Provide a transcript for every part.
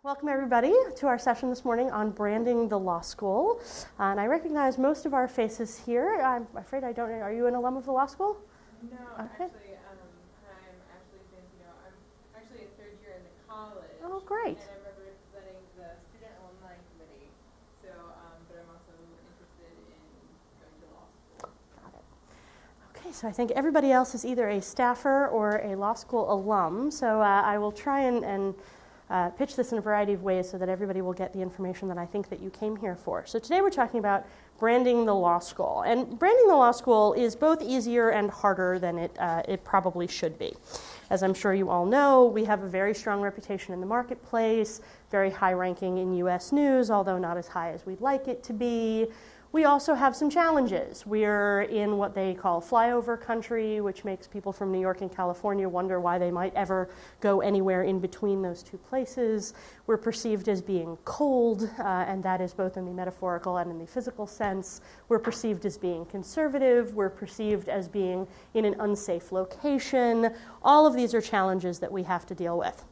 Welcome everybody to our session this morning on branding the law school. And I recognize most of our faces here. I'm afraid I don't know. Are you an alum of the law school? No, okay. Actually, I'm actually Santino. I'm actually a third year in the college. Oh, great. And I'm representing the Student Alumni Committee. So, but I'm also interested in going to law school. Got it. Okay, so I think everybody else is either a staffer or a law school alum. So I will try and pitch this in a variety of ways so that everybody will get the information that I think that you came here for. So today we're talking about branding the law school. And branding the law school is both easier and harder than it probably should be. As I'm sure you all know, we have a very strong reputation in the marketplace, very high ranking in U.S. news, although not as high as we'd like it to be. We also have some challenges. We're in what they call flyover country, which makes people from New York and California wonder why they might ever go anywhere in between those two places. We're perceived as being cold, and that is both in the metaphorical and in the physical sense. We're perceived as being conservative. We're perceived as being in an unsafe location. All of these are challenges that we have to deal with.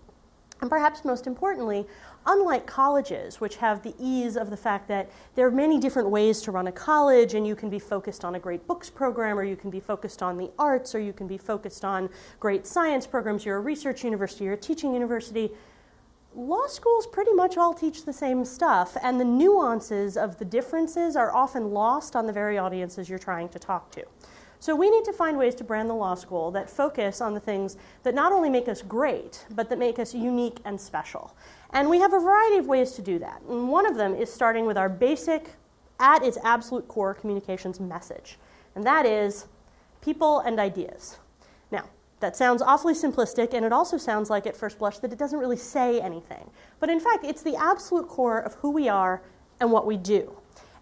And perhaps most importantly, unlike colleges, which have the ease of the fact that there are many different ways to run a college, and you can be focused on a great books program, or you can be focused on the arts, or you can be focused on great science programs, you're a research university, you're a teaching university, law schools pretty much all teach the same stuff, and the nuances of the differences are often lost on the very audiences you're trying to talk to. So we need to find ways to brand the law school that focus on the things that not only make us great, but that make us unique and special. And we have a variety of ways to do that. And one of them is starting with our basic, at its absolute core, communications message. And that is people and ideas. Now, that sounds awfully simplistic, and it also sounds like at first blush that it doesn't really say anything. But in fact, it's the absolute core of who we are and what we do.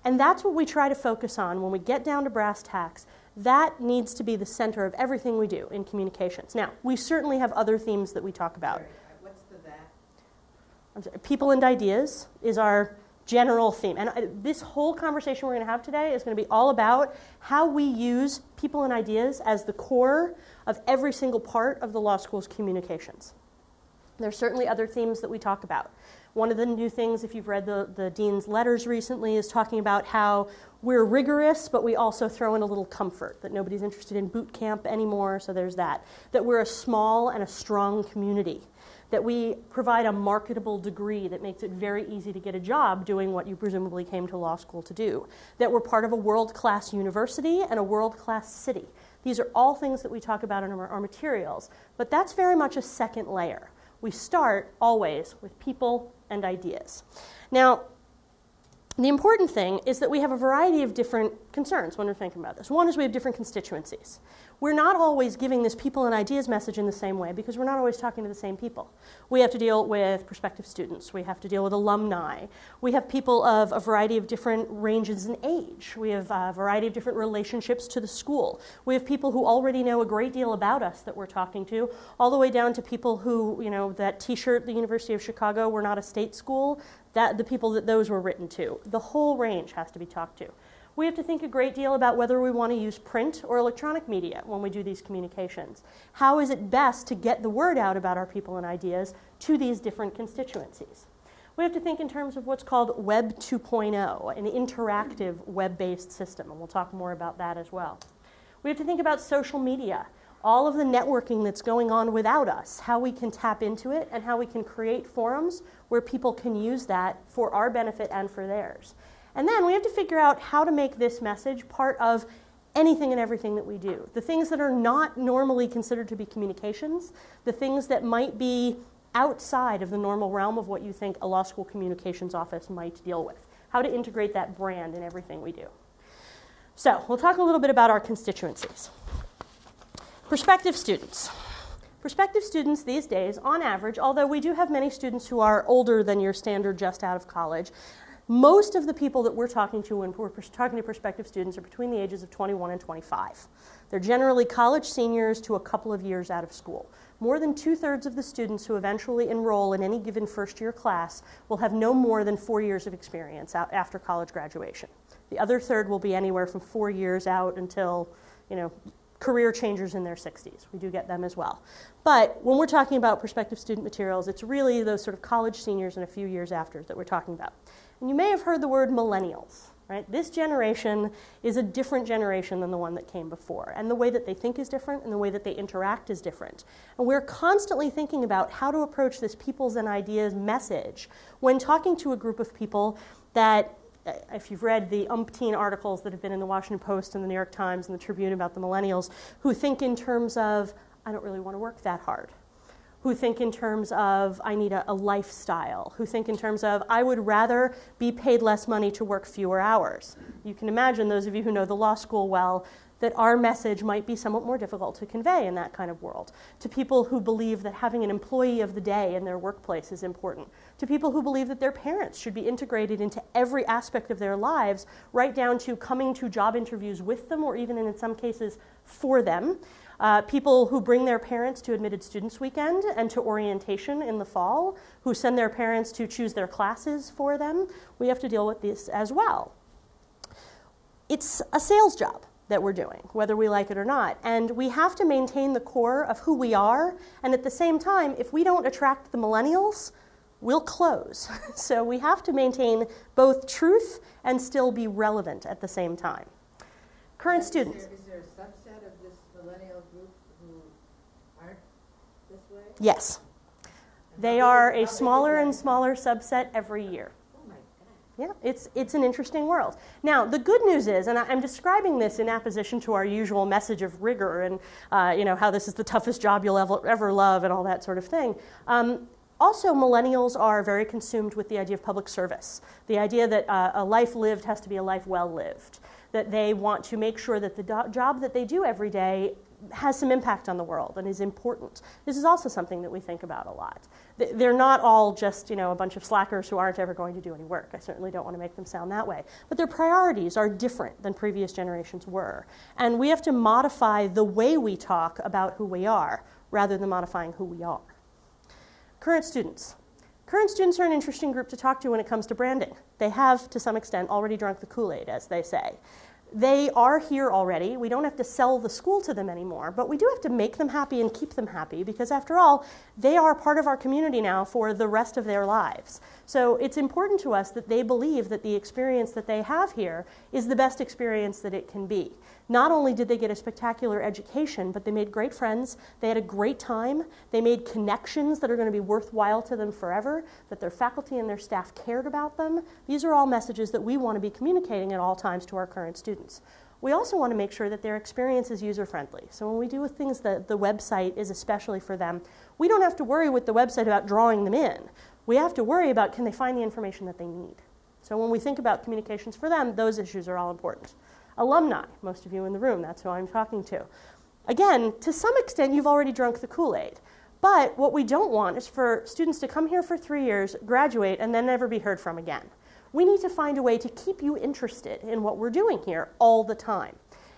And that's what we try to focus on when we get down to brass tacks. That needs to be the center of everything we do in communications. Now, we certainly have other themes that we talk about. Sorry, what's the that? I'm sorry, people and ideas is our general theme. And this whole conversation we're going to have today is going to be all about how we use people and ideas as the core of every single part of the law school's communications. There's certainly other themes that we talk about. One of the new things, if you've read the dean's letters recently, is talking about how we're rigorous, but we also throw in a little comfort, that nobody's interested in boot camp anymore, so there's that. That we're a small and a strong community. That we provide a marketable degree that makes it very easy to get a job doing what you presumably came to law school to do. That we're part of a world-class university and a world-class city. These are all things that we talk about in our materials, but that's very much a second layer. We start always with people and ideas. Now, the important thing is that we have a variety of different concerns when we're thinking about this. One is we have different constituencies. We're not always giving this people and ideas message in the same way because we're not always talking to the same people. We have to deal with prospective students. We have to deal with alumni. We have people of a variety of different ranges in age. We have a variety of different relationships to the school. We have people who already know a great deal about us that we're talking to, all the way down to people who, that T-shirt, the University of Chicago, we're not a state school, the people that those were written to. The whole range has to be talked to. We have to think a great deal about whether we want to use print or electronic media when we do these communications. How is it best to get the word out about our people and ideas to these different constituencies? We have to think in terms of what's called Web 2.0, an interactive web-based system, and we'll talk more about that as well. We have to think about social media, all of the networking that's going on without us, how we can tap into it, and how we can create forums where people can use that for our benefit and for theirs. And then we have to figure out how to make this message part of anything and everything that we do. The things that are not normally considered to be communications, the things that might be outside of the normal realm of what you think a law school communications office might deal with. How to integrate that brand in everything we do. So we'll talk a little bit about our constituencies. Prospective students. Prospective students these days, on average, although we do have many students who are older than your standard just out of college, most of the people that we're talking to when we're talking to prospective students are between the ages of 21 and 25. They're generally college seniors to a couple of years out of school. More than 2/3 of the students who eventually enroll in any given first-year class will have no more than 4 years of experience after college graduation. The other third will be anywhere from 4 years out until, career changers in their 60s. We do get them as well. But when we're talking about prospective student materials, it's really those sort of college seniors and a few years after that we're talking about. And you may have heard the word millennials. Right? This generation is a different generation than the one that came before. And the way that they think is different, and the way that they interact is different. And we're constantly thinking about how to approach this peoples and ideas message when talking to a group of people that, if you've read the umpteen articles that have been in the Washington Post and the New York Times and the Tribune about the millennials, who think in terms of, I don't really want to work that hard. Who think in terms of, I need a lifestyle, who think in terms of, I would rather be paid less money to work fewer hours. You can imagine, those of you who know the law school well, that our message might be somewhat more difficult to convey in that kind of world. To people who believe that having an employee of the day in their workplace is important. To people who believe that their parents should be integrated into every aspect of their lives, right down to coming to job interviews with them, or even in some cases for them. People who bring their parents to Admitted Students Weekend and to orientation in the fall, who send their parents to choose their classes for them. We have to deal with this as well. It's a sales job that we're doing, whether we like it or not. And we have to maintain the core of who we are. And at the same time, if we don't attract the millennials, we'll close. So we have to maintain both truth and still be relevant at the same time. Current students. Is there a subset of this millennial group who aren't this way? Yes. They are a smaller and smaller subset every year. Oh my God. Yeah, it's an interesting world. Now, the good news is, and I'm describing this in opposition to our usual message of rigor and how this is the toughest job you'll ever love and all that sort of thing. Also, millennials are very consumed with the idea of public service, the idea that a life lived has to be a life well lived, that they want to make sure that the job that they do every day has some impact on the world and is important. This is also something that we think about a lot. They're not all just, a bunch of slackers who aren't ever going to do any work. I certainly don't want to make them sound that way. But their priorities are different than previous generations were. And we have to modify the way we talk about who we are rather than modifying who we are. Current students. Current students are an interesting group to talk to when it comes to branding. They have, to some extent, already drunk the Kool-Aid, as they say. They are here already. We don't have to sell the school to them anymore, but we do have to make them happy and keep them happy because, after all, they are part of our community now for the rest of their lives. So it's important to us that they believe that the experience that they have here is the best experience that it can be. Not only did they get a spectacular education, but they made great friends, they had a great time, they made connections that are going to be worthwhile to them forever, that their faculty and their staff cared about them. These are all messages that we want to be communicating at all times to our current students. We also want to make sure that their experience is user-friendly. So when we do things that the website is especially for them, we don't have to worry with the website about drawing them in. We have to worry about, can they find the information that they need? So when we think about communications for them, those issues are all important. Alumni, most of you in the room, that's who I'm talking to. Again, to some extent, you've already drunk the Kool-Aid. But what we don't want is for students to come here for 3 years, graduate, and then never be heard from again. We need to find a way to keep you interested in what we're doing here all the time,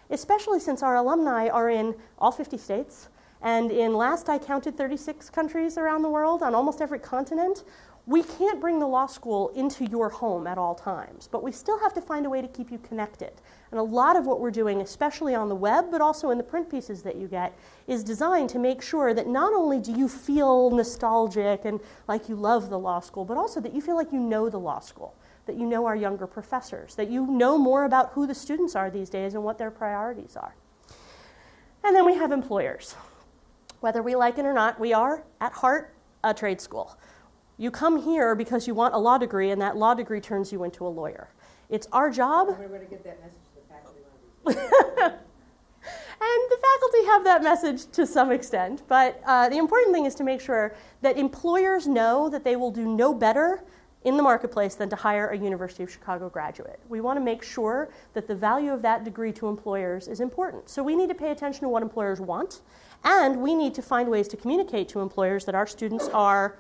especially since our alumni are in all 50 states, and in, last I counted, 36 countries around the world, on almost every continent. We can't bring the law school into your home at all times, but we still have to find a way to keep you connected. And a lot of what we're doing, especially on the web, but also in the print pieces that you get, is designed to make sure that not only do you feel nostalgic and like you love the law school, but also that you feel like you know the law school, that you know our younger professors, that you know more about who the students are these days and what their priorities are. And then we have employers. Whether we like it or not, we are, at heart, a trade school. You come here because you want a law degree, and that law degree turns you into a lawyer. It's our job. We're going to get that message to the faculty one of these days. And the faculty have that message to some extent, but the important thing is to make sure that employers know that they will do no better in the marketplace than to hire a University of Chicago graduate. We want to make sure that the value of that degree to employers is important. So we need to pay attention to what employers want, and we need to find ways to communicate to employers that our students are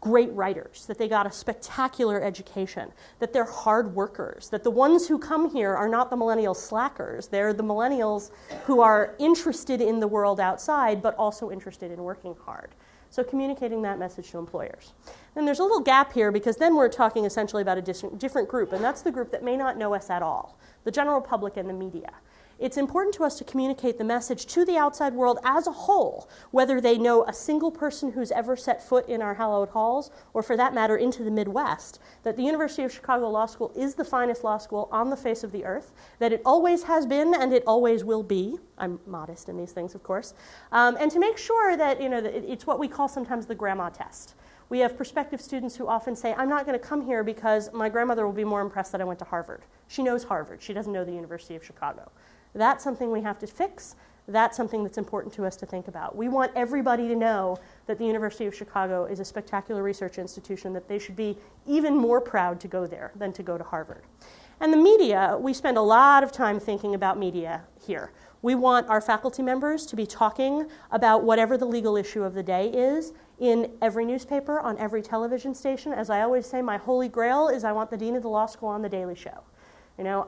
great writers, that they got a spectacular education, that they're hard workers, that the ones who come here are not the millennial slackers. They're the millennials who are interested in the world outside, but also interested in working hard. So communicating that message to employers. And there's a little gap here because then we're talking essentially about a different group, and that's the group that may not know us at all, the general public and the media. It's important to us to communicate the message to the outside world as a whole, whether they know a single person who's ever set foot in our hallowed halls, or for that matter, into the Midwest, that the University of Chicago Law School is the finest law school on the face of the earth, that it always has been and it always will be. I'm modest in these things, of course. And to make sure that, that it's what we call sometimes the grandma test. We have prospective students who often say, I'm not going to come here because my grandmother will be more impressed that I went to Harvard. She knows Harvard. She doesn't know the University of Chicago. That's something we have to fix. That's something that's important to us to think about. We want everybody to know that the University of Chicago is a spectacular research institution, that they should be even more proud to go there than to go to Harvard. And the media, we spend a lot of time thinking about media here. We want our faculty members to be talking about whatever the legal issue of the day is in every newspaper, on every television station. As I always say, my holy grail is I want the dean of the law school on The Daily Show.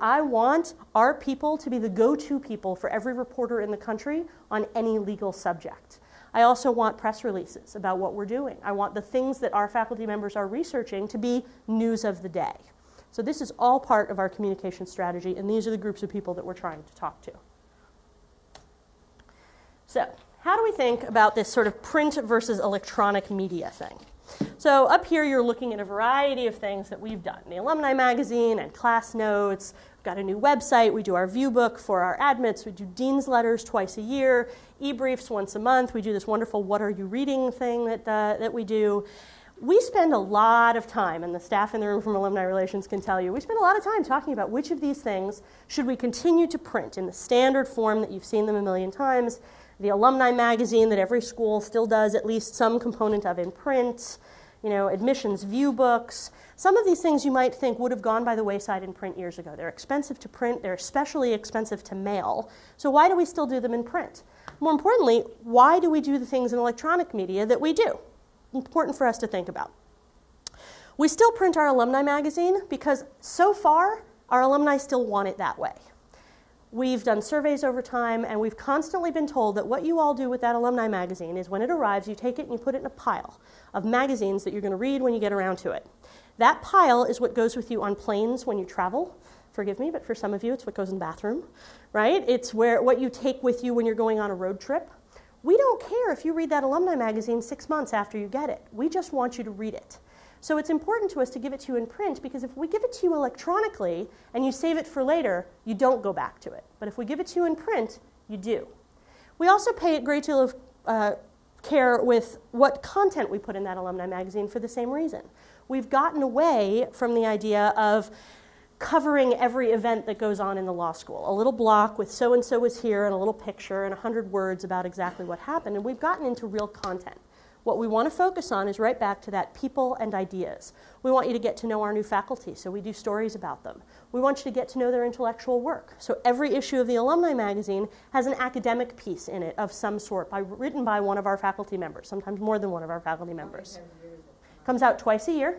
I want our people to be the go-to people for every reporter in the country on any legal subject. I also want press releases about what we're doing. I want the things that our faculty members are researching to be news of the day. So this is all part of our communication strategy, and these are the groups of people that we're trying to talk to. So how do we think about this sort of print versus electronic media thing? So up here you're looking at a variety of things that we've done. The Alumni magazine and class notes. We've got a new website. We do our view book for our admits. We do dean's letters twice a year, e-briefs once a month. We do this wonderful what are you reading thing that we do. We spend a lot of time, and the staff in the room from Alumni Relations can tell you, we spend a lot of time talking about which of these things should we continue to print in the standard form that you've seen them a million times. The Alumni magazine that every school still does at least some component of in print, admissions view books. Some of these things you might think would have gone by the wayside in print years ago. They're expensive to print. They're especially expensive to mail. So why do we still do them in print? More importantly, why do we do the things in electronic media that we do? Important for us to think about. We still print our Alumni magazine because so far our alumni still want it that way. We've done surveys over time, and we've constantly been told that what you all do with that Alumni magazine is when it arrives, you take it and you put it in a pile of magazines that you're going to read when you get around to it. That pile is what goes with you on planes when you travel. Forgive me, but for some of you, it's what goes in the bathroom, right? It's what you take with you when you're going on a road trip. We don't care if you read that Alumni magazine 6 months after you get it. We just want you to read it. So it's important to us to give it to you in print, because if we give it to you electronically and you save it for later, you don't go back to it. But if we give it to you in print, you do. We also pay a great deal of care with what content we put in that Alumni magazine for the same reason. We've gotten away from the idea of covering every event that goes on in the law school. A little block with so-and-so was here and a little picture and 100 words about exactly what happened, and we've gotten into real content. What we want to focus on is right back to that people and ideas. We want you to get to know our new faculty, so we do stories about them. We want you to get to know their intellectual work. So every issue of the Alumni magazine has an academic piece in it of some sort, written by one of our faculty members, sometimes more than one of our faculty members. Comes out twice a year.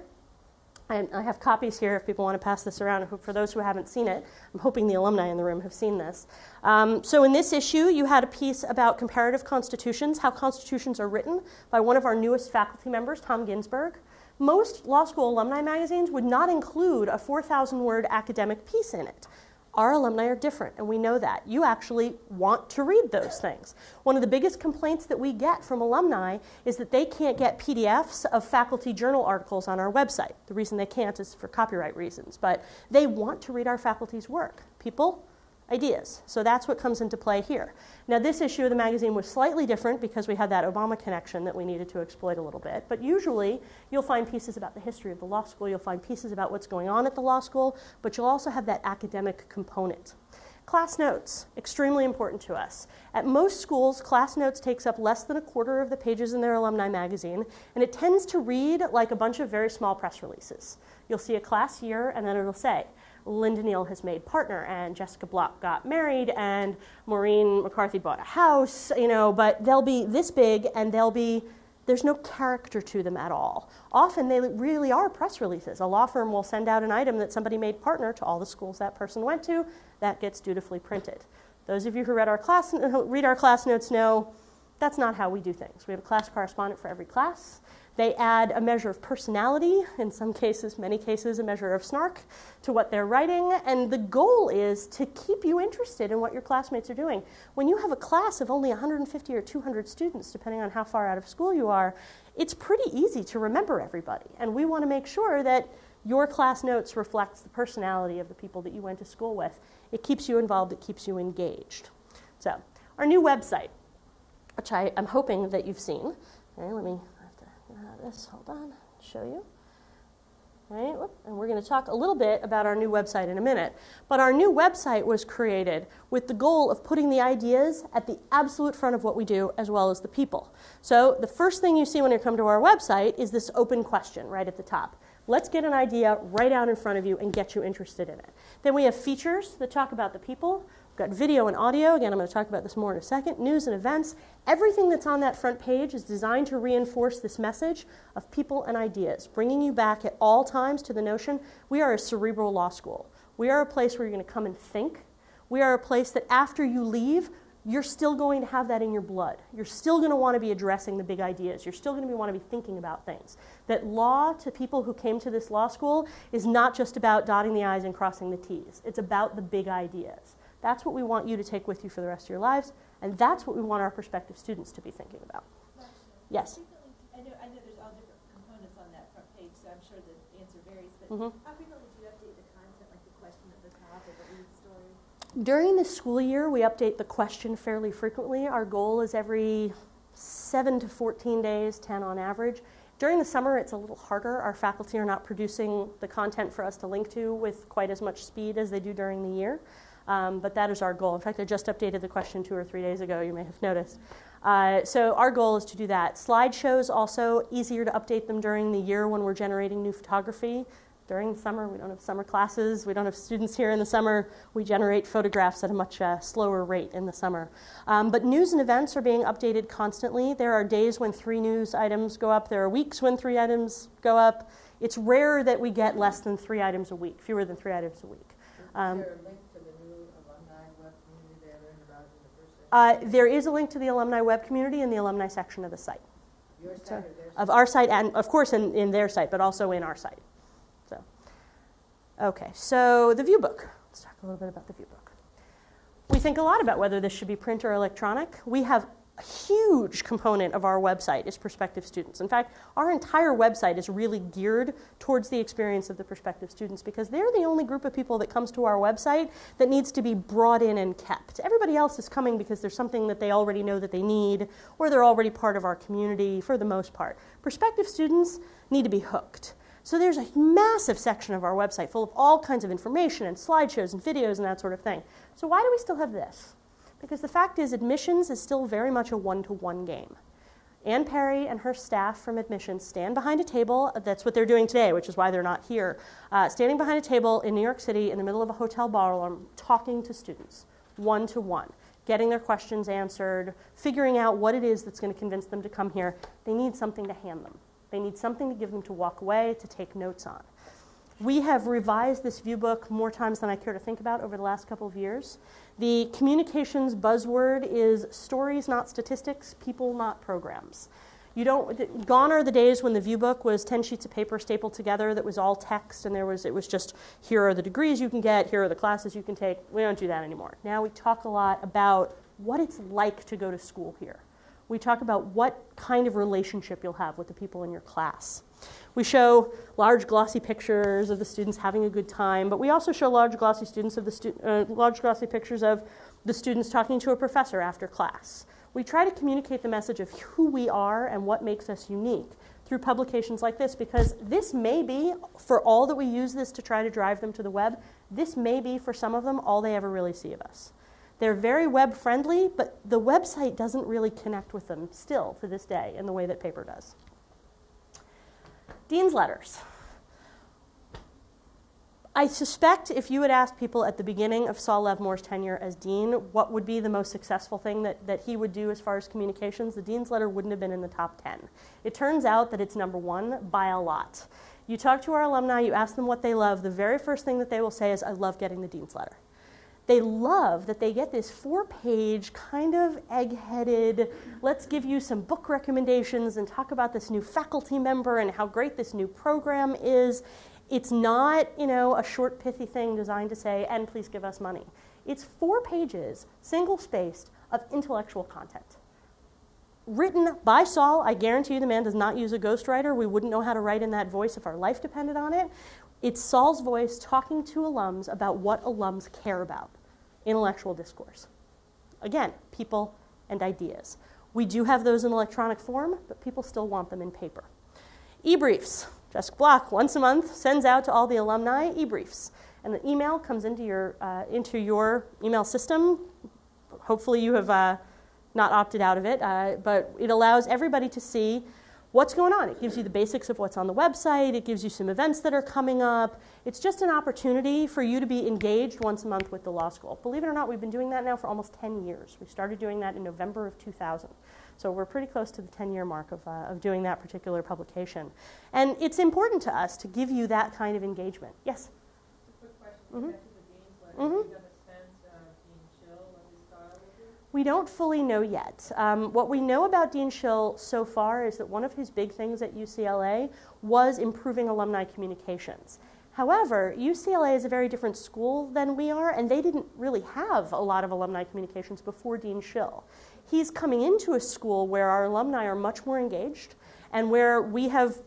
And I have copies here if people want to pass this around. For those who haven't seen it, I'm hoping the alumni in the room have seen this. So in this issue, you had a piece about comparative constitutions, how constitutions are written, by one of our newest faculty members, Tom Ginsberg. Most law school alumni magazines would not include a 4,000-word academic piece in it. Our alumni are different, and we know that. You actually want to read those things. One of the biggest complaints that we get from alumni is that they can't get PDFs of faculty journal articles on our website. The reason they can't is for copyright reasons, but they want to read our faculty's work. People, ideas. So that's what comes into play here. Now, this issue of the magazine was slightly different because we had that Obama connection that we needed to exploit a little bit. But usually, you'll find pieces about the history of the law school. You'll find pieces about what's going on at the law school. But you'll also have that academic component. Class notes, extremely important to us. At most schools, class notes takes up less than a quarter of the pages in their alumni magazine. And it tends to read like a bunch of very small press releases. You'll see a class year, and then it'll say, Linda Neal has made partner, and Jessica Block got married, and Maureen McCarthy bought a house, but they'll be this big, and there's no character to them at all. Often they really are press releases. A law firm will send out an item that somebody made partner to all the schools that person went to. That gets dutifully printed. Those of you who read our class notes know that's not how we do things. We have a class correspondent for every class. They add a measure of personality, in some cases, many cases, a measure of snark to what they're writing. And the goal is to keep you interested in what your classmates are doing. When you have a class of only 150 or 200 students, depending on how far out of school you are, it's pretty easy to remember everybody. And we want to make sure that your class notes reflects the personality of the people that you went to school with. It keeps you involved, it keeps you engaged. So, our new website, which I'm hoping that you've seen. Okay, let me this, hold on, show you. Right, and we're going to talk a little bit about our new website in a minute. But our new website was created with the goal of putting the ideas at the absolute front of what we do, as well as the people. So the first thing you see when you come to our website is this open question right at the top. Let's get an idea right out in front of you and get you interested in it. Then we have features that talk about the people. We've got video and audio. Again, I'm going to talk about this more in a second. News and events. Everything that's on that front page is designed to reinforce this message of people and ideas, bringing you back at all times to the notion we are a cerebral law school. We are a place where you're going to come and think. We are a place that after you leave, you're still going to have that in your blood. You're still going to want to be addressing the big ideas. You're still going to want to be thinking about things. That law, to people who came to this law school, is not just about dotting the I's and crossing the T's. It's about the big ideas. That's what we want you to take with you for the rest of your lives, and that's what we want our prospective students to be thinking about. Yes? I know there's all different components on that front page, so I'm sure the answer varies, but how frequently do you update the content, like the question at the top or the lead story? During the school year, we update the question fairly frequently. Our goal is every 7 to 14 days, 10 on average. During the summer, it's a little harder. Our faculty are not producing the content for us to link to with quite as much speed as they do during the year. But that is our goal. In fact, I just updated the question 2 or 3 days ago, you may have noticed. So our goal is to do that. Slideshows also easier to update them during the year when we're generating new photography. During the summer, we don't have summer classes. We don't have students here in the summer. We generate photographs at a much slower rate in the summer. But news and events are being updated constantly. There are days when 3 news items go up. There are weeks when 3 items go up. It's rare that we get less than 3 items a week, fewer than 3 items a week. Is there a link to the new alumni web community they learned about in the first section? There is a link to the alumni web community in the alumni section of the site. Your site or their site? Of our site, and of course in their site, but also in our site. So, okay, so the view book. Let's talk a little bit about the view book. We think a lot about whether this should be print or electronic. We have a huge component of our website is prospective students. In fact, our entire website is really geared towards the experience of the prospective students because they're the only group of people that comes to our website that needs to be brought in and kept. Everybody else is coming because there's something that they already know that they need, or they're already part of our community for the most part. Prospective students need to be hooked. So there's a massive section of our website full of all kinds of information and slideshows and videos and that sort of thing. So why do we still have this? Because the fact is admissions is still very much a one-to-one game. Ann Perry and her staff from admissions stand behind a table. That's what they're doing today, which is why they're not here. Standing behind a table in New York City in the middle of a hotel ballroom, talking to students, one-to-one, getting their questions answered, figuring out what it is that's going to convince them to come here. They need something to hand them. They need something to give them to walk away, to take notes on. We have revised this view book more times than I care to think about over the last couple of years. The communications buzzword is stories, not statistics, people, not programs. Gone are the days when the view book was 10 sheets of paper stapled together that was all text and it was just, here are the degrees you can get, here are the classes you can take. We don't do that anymore. Now we talk a lot about what it's like to go to school here. We talk about what kind of relationship you'll have with the people in your class. We show large glossy pictures of the students having a good time, but we also show large glossy pictures of the students talking to a professor after class. We try to communicate the message of who we are and what makes us unique through publications like this, because this may be, for all that we use this to try to drive them to the web, this may be, for some of them, all they ever really see of us. They're very web-friendly, but the website doesn't really connect with them still to this day in the way that paper does. Dean's letters. I suspect if you had asked people at the beginning of Saul Levmore's tenure as dean what would be the most successful thing that he would do as far as communications, the dean's letter wouldn't have been in the top 10. It turns out that it's number 1 by a lot. You talk to our alumni, you ask them what they love, the very first thing that they will say is, I love getting the dean's letter. They love that they get this 4-page kind of egg-headed, let's give you some book recommendations and talk about this new faculty member and how great this new program is. It's not, a short, pithy thing designed to say, and please give us money. It's 4 pages, single-spaced, of intellectual content. Written by Saul. I guarantee you the man does not use a ghostwriter. We wouldn't know how to write in that voice if our life depended on it. It's Saul's voice talking to alums about what alums care about. Intellectual discourse. Again, people and ideas. We do have those in electronic form, but people still want them in paper. E-briefs. Jessica Block, once a month, sends out to all the alumni e-briefs. And the email comes into your email system. Hopefully you have not opted out of it, but it allows everybody to see what's going on. It gives you the basics of what's on the website. It gives you some events that are coming up. It's just an opportunity for you to be engaged once a month with the law school. Believe it or not, we've been doing that now for almost 10 years. We started doing that in November of 2000. So we're pretty close to the 10-year mark of doing that particular publication. And it's important to us to give you that kind of engagement. Yes? A quick question. Mm-hmm. Back to the dean's letter. Do you have a sense of Dean Schill, what his style is? We don't fully know yet. What we know about Dean Schill so far is that one of his big things at UCLA was improving alumni communications. However, UCLA is a very different school than we are, and they didn't really have a lot of alumni communications before Dean Schill. He's coming into a school where our alumni are much more engaged and where we have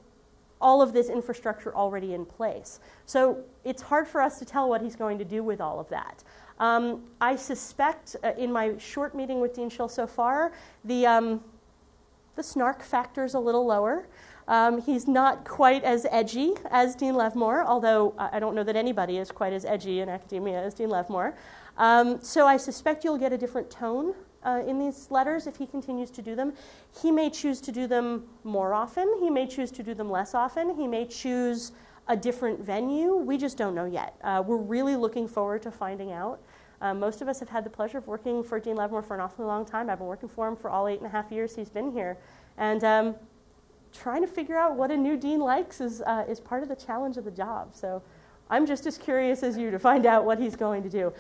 all of this infrastructure already in place. So it's hard for us to tell what he's going to do with all of that. I suspect in my short meeting with Dean Schill so far, the snark factor is a little lower. He's not quite as edgy as Dean Levmore, although I don't know that anybody is quite as edgy in academia as Dean Levmore. So I suspect you'll get a different tone in these letters if he continues to do them. He may choose to do them more often. He may choose to do them less often. He may choose a different venue. We just don't know yet. We're really looking forward to finding out. Most of us have had the pleasure of working for Dean Levmore for an awfully long time. I've been working for him for all 8.5 years he's been here. And trying to figure out what a new dean likes is part of the challenge of the job. So I'm just as curious as you to find out what he's going to do.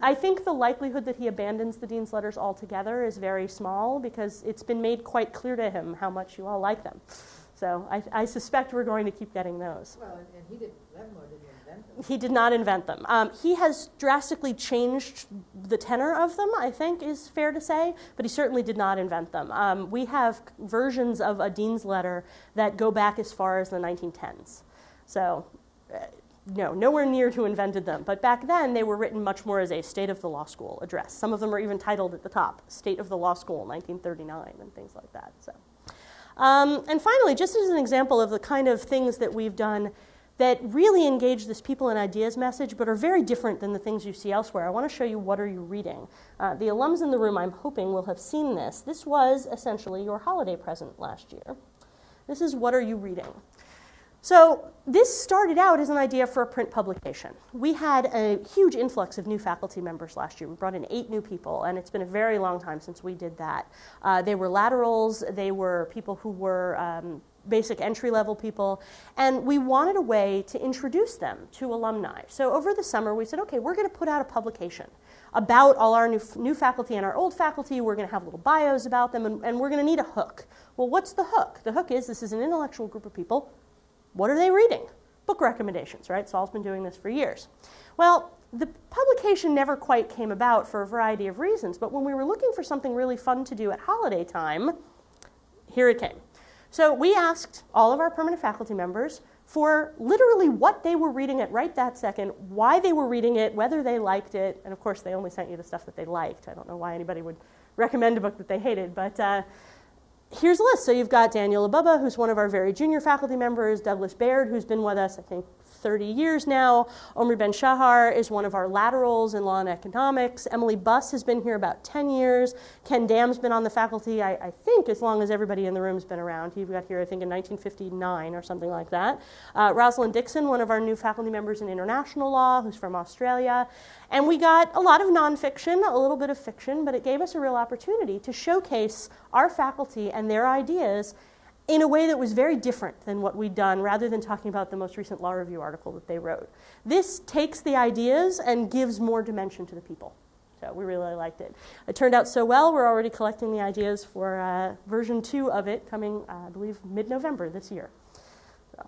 I think the likelihood that he abandons the dean's letters altogether is very small because it's been made quite clear to him how much you all like them. So I suspect we're going to keep getting those. Well, and he didn't, Levmore didn't invent them. He did not invent them. He has drastically changed the tenor of them, I think is fair to say, but he certainly did not invent them. We have versions of a dean's letter that go back as far as the 1910s. So no, nowhere near to invented them. But back then, they were written much more as a State of the Law School address. Some of them are even titled at the top, State of the Law School, 1939, and things like that. So, and finally, just as an example of the kind of things that we've done that really engage this people and ideas message, but are very different than the things you see elsewhere, I want to show you what are you reading. The alums in the room, I'm hoping, will have seen this. This was essentially your holiday present last year. This is what are you reading. So this started out as an idea for a print publication. We had a huge influx of new faculty members last year. We brought in 8 new people, and it's been a very long time since we did that. They were laterals. They were people who were basic entry-level people, and we wanted a way to introduce them to alumni. So over the summer, we said, okay, we're going to put out a publication about all our new faculty and our old faculty. We're going to have little bios about them, and we're going to need a hook. Well, what's the hook? The hook is this is an intellectual group of people. What are they reading? Book recommendations, right? Saul's been doing this for years. Well, the publication never quite came about for a variety of reasons, but when we were looking for something really fun to do at holiday time, here it came. So we asked all of our permanent faculty members for literally what they were reading at right that second, why they were reading it, whether they liked it, and of course they only sent you the stuff that they liked. I don't know why anybody would recommend a book that they hated, but here's a list. So you've got Daniel Abubba, who's one of our very junior faculty members, Douglas Baird, who's been with us, I think, 30 years now. Omri Ben Shahar is one of our laterals in law and economics. Emily Buss has been here about 10 years. Ken Dam's been on the faculty, I think, as long as everybody in the room's been around. He got here, I think, in 1959 or something like that. Rosalind Dixon, one of our new faculty members in international law, who's from Australia. And we got a lot of nonfiction, a little bit of fiction, but it gave us a real opportunity to showcase our faculty and their ideas in a way that was very different than what we'd done, rather than talking about the most recent law review article that they wrote. This takes the ideas and gives more dimension to the people. So we really liked it. It turned out so well, we're already collecting the ideas for version 2 of it coming, I believe, mid-November this year. So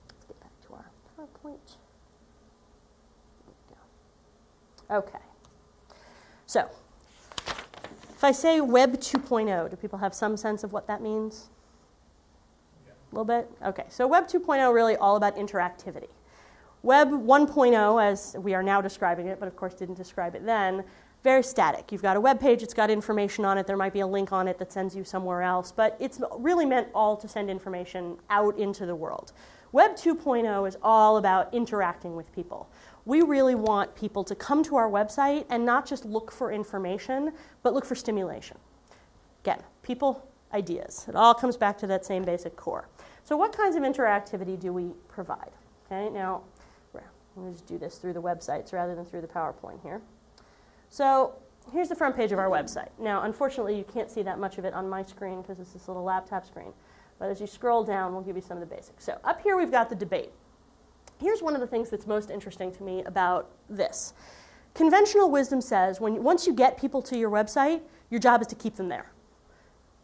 let's get back to our PowerPoint. Okay. So if I say Web 2.0, do people have some sense of what that means? A little bit? Okay, so Web 2.0 really all about interactivity. Web 1.0, as we are now describing it, but of course didn't describe it then, very static. You've got a web page, it's got information on it, there might be a link on it that sends you somewhere else, but it's really meant all to send information out into the world. Web 2.0 is all about interacting with people. We really want people to come to our website and not just look for information, but look for stimulation. Again, people, ideas. It all comes back to that same basic core. So what kinds of interactivity do we provide? Okay, now, I'm going to just do this through the websites rather than through the PowerPoint here. So here's the front page of our website. Now, unfortunately, you can't see that much of it on my screen because it's this little laptop screen. But as you scroll down, we'll give you some of the basics. So up here, we've got the debate. Here's one of the things that's most interesting to me about this. Conventional wisdom says once you get people to your website, your job is to keep them there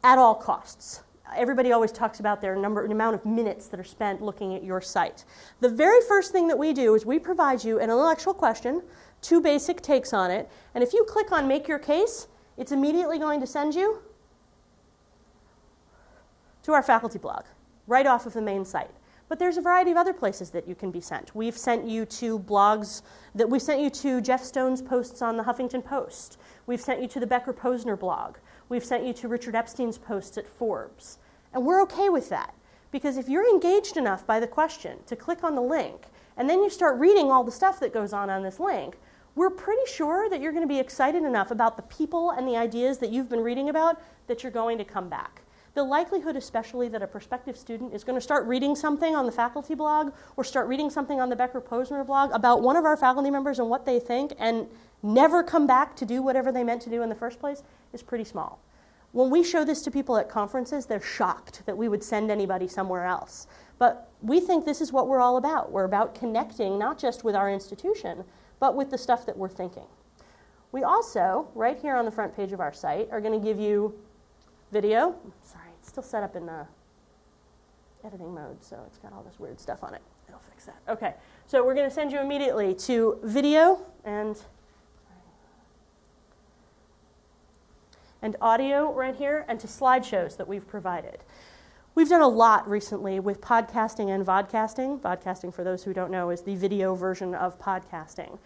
at all costs. Everybody always talks about the amount of minutes that are spent looking at your site. The very first thing that we do is we provide you an intellectual question, 2 basic takes on it, and if you click on Make Your Case, it's immediately going to send you to our faculty blog, right off of the main site. But there's a variety of other places that you can be sent. We've sent you to blogs, we sent you to Jeff Stone's posts on the Huffington Post. We've sent you to the Becker-Posner blog. We've sent you to Richard Epstein's posts at Forbes. And we're okay with that, because if you're engaged enough by the question to click on the link, and then you start reading all the stuff that goes on this link, we're pretty sure that you're going to be excited enough about the people and the ideas that you've been reading about that you're going to come back. The likelihood, especially, that a prospective student is going to start reading something on the faculty blog or start reading something on the Becker-Posner blog about one of our faculty members and what they think and never come back to do whatever they meant to do in the first place is pretty small. When we show this to people at conferences, they're shocked that we would send anybody somewhere else. But we think this is what we're all about. We're about connecting not just with our institution, but with the stuff that we're thinking. We also, right here on the front page of our site, are going to give you video. Sorry, it's still set up in editing mode, so it's got all this weird stuff on it. It'll fix that. Okay, so we're going to send you immediately to video and audio right here, and to slideshows that we've provided. We've done a lot recently with podcasting and vodcasting. Vodcasting, for those who don't know, is the video version of podcasting.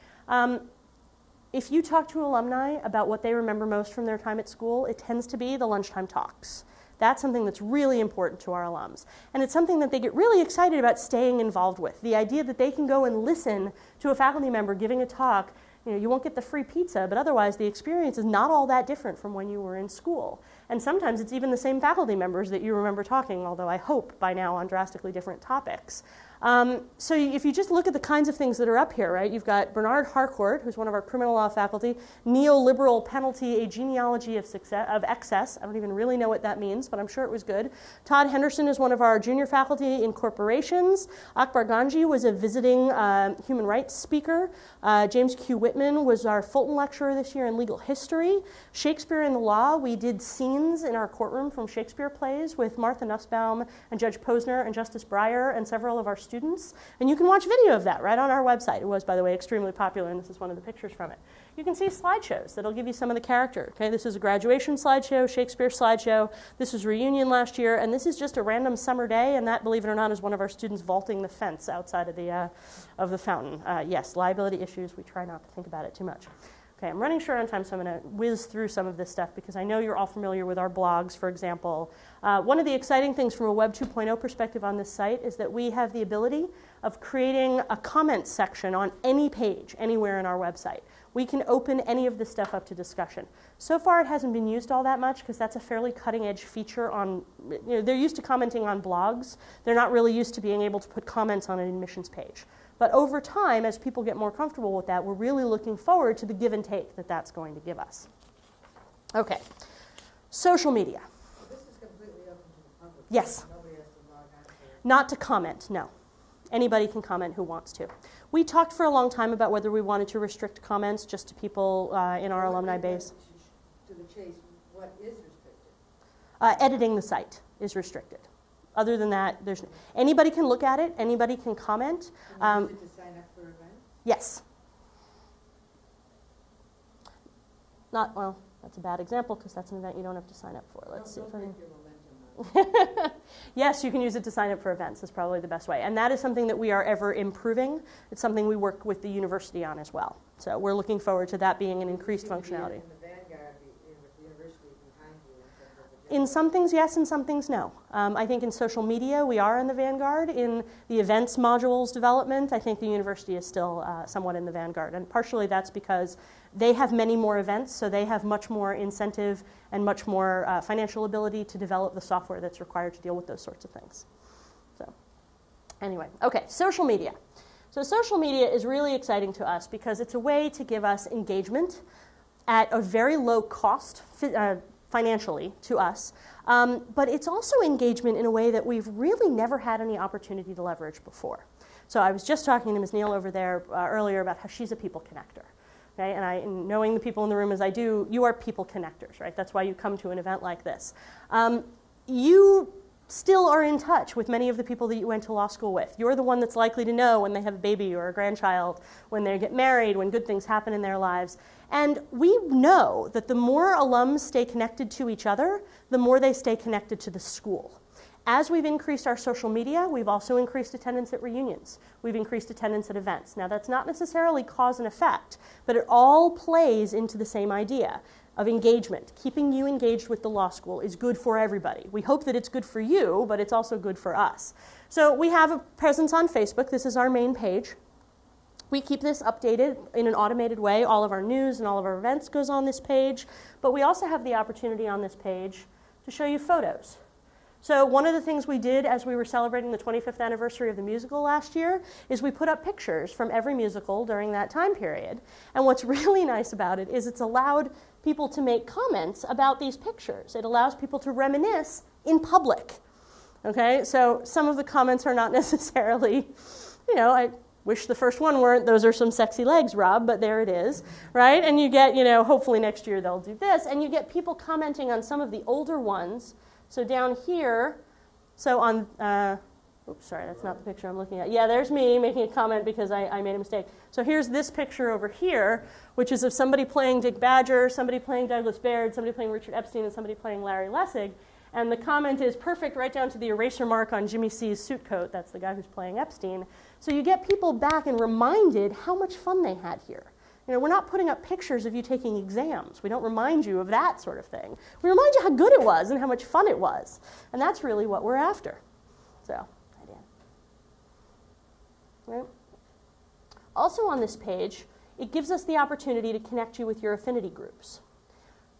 If you talk to alumni about what they remember most from their time at school, it tends to be the lunchtime talks. That's something that's really important to our alums. And it's something that they get really excited about staying involved with. The idea that they can go and listen to a faculty member giving a talk. You won't get the free pizza, but otherwise the experience is not all that different from when you were in school. And sometimes it's even the same faculty members that you remember talking, although I hope by now on drastically different topics. So if you just look at the kinds of things that are up here, right, you've got Bernard Harcourt, who's one of our criminal law faculty, neoliberal penalty, a genealogy of excess. I don't even really know what that means, but I'm sure it was good. Todd Henderson is one of our junior faculty in corporations. Akbar Ganji was a visiting human rights speaker. James Q. Whitman was our Fulton lecturer this year in legal history. Shakespeare in the Law, we did scenes in our courtroom from Shakespeare plays with Martha Nussbaum and Judge Posner and Justice Breyer and several of our students. And you can watch video of that right on our website. It was, by the way, extremely popular, and this is one of the pictures from it. You can see slideshows that'll give you some of the character. Okay, this is a graduation slideshow, Shakespeare slideshow. This was reunion last year, and this is just a random summer day, and that, believe it or not, is one of our students vaulting the fence outside of the fountain. Yes, liability issues. We try not to think about it too much. Okay, I'm running short on time, so I'm going to whiz through some of this stuff because I know you're all familiar with our blogs, for example. One of the exciting things from a Web 2.0 perspective on this site is that we have the ability of creating a comment section on any page, anywhere in our website. We can open any of this stuff up to discussion. So far, it hasn't been used all that much because that's a fairly cutting-edge feature on, they're used to commenting on blogs. They're not really used to being able to put comments on an admissions page. But over time, as people get more comfortable with that, we're really looking forward to the give and take that that's going to give us. Okay, social media. So this is completely open to the public. Yes. Nobody has to log on to it. Not to comment, no. Anybody can comment who wants to. We talked for a long time about whether we wanted to restrict comments just to people in our alumni base. To the chase, what is restricted? Editing the site is restricted. Other than that, anybody can look at it, anybody can comment. Can you use it to sign up for events? Yes. Well, that's a bad example because that's an event you don't have to sign up for. Let's see if I can. Yes, you can use it to sign up for events. That's probably the best way. And that is something that we are ever improving. It's something we work with the university on as well. So we're looking forward to that being an increased functionality. In the vanguard, with the university behind you. In some things, yes. In some things, no. I think in social media, we are in the vanguard. In the events modules development, I think the university is still somewhat in the vanguard. And partially that's because they have many more events, so they have much more incentive and much more financial ability to develop the software that's required to deal with those sorts of things. So anyway, okay, social media. So social media is really exciting to us because it's a way to give us engagement at a very low cost financially to us, but it's also engagement in a way that we've really never had any opportunity to leverage before. So I was just talking to Ms. Neal over there earlier about how she's a people connector. Okay? And knowing the people in the room as I do, you are people connectors, right? That's why you come to an event like this. You still are in touch with many of the people that you went to law school with. You're the one that's likely to know when they have a baby or a grandchild, when they get married, when good things happen in their lives. And we know that the more alums stay connected to each other, the more they stay connected to the school. As we've increased our social media, we've also increased attendance at reunions. We've increased attendance at events. Now, that's not necessarily cause and effect, but it all plays into the same idea of engagement. Keeping you engaged with the law school is good for everybody. We hope that it's good for you, but it's also good for us. So we have a presence on Facebook. This is our main page. We keep this updated in an automated way. All of our news and all of our events goes on this page, but we also have the opportunity on this page to show you photos. So one of the things we did as we were celebrating the 25th anniversary of the musical last year is we put up pictures from every musical during that time period. And what's really nice about it is it's allowed people to make comments about these pictures. It allows people to reminisce in public. Okay, so some of the comments are not necessarily, I wish the first one weren't, those are some sexy legs, Rob, but there it is, right? And you get, hopefully next year they'll do this. And you get people commenting on some of the older ones. So down here, oops, sorry, that's not the picture I'm looking at. Yeah, there's me making a comment because I made a mistake. So here's this picture over here, which is of somebody playing Dick Badger, somebody playing Douglas Baird, somebody playing Richard Epstein, and somebody playing Larry Lessig. And the comment is perfect right down to the eraser mark on Jimmy C's suit coat. That's the guy who's playing Epstein. So you get people back and reminded how much fun they had here. We're not putting up pictures of you taking exams. We don't remind you of that sort of thing. We remind you how good it was and how much fun it was. And that's really what we're after. So, right. Also on this page, it gives us the opportunity to connect you with your affinity groups.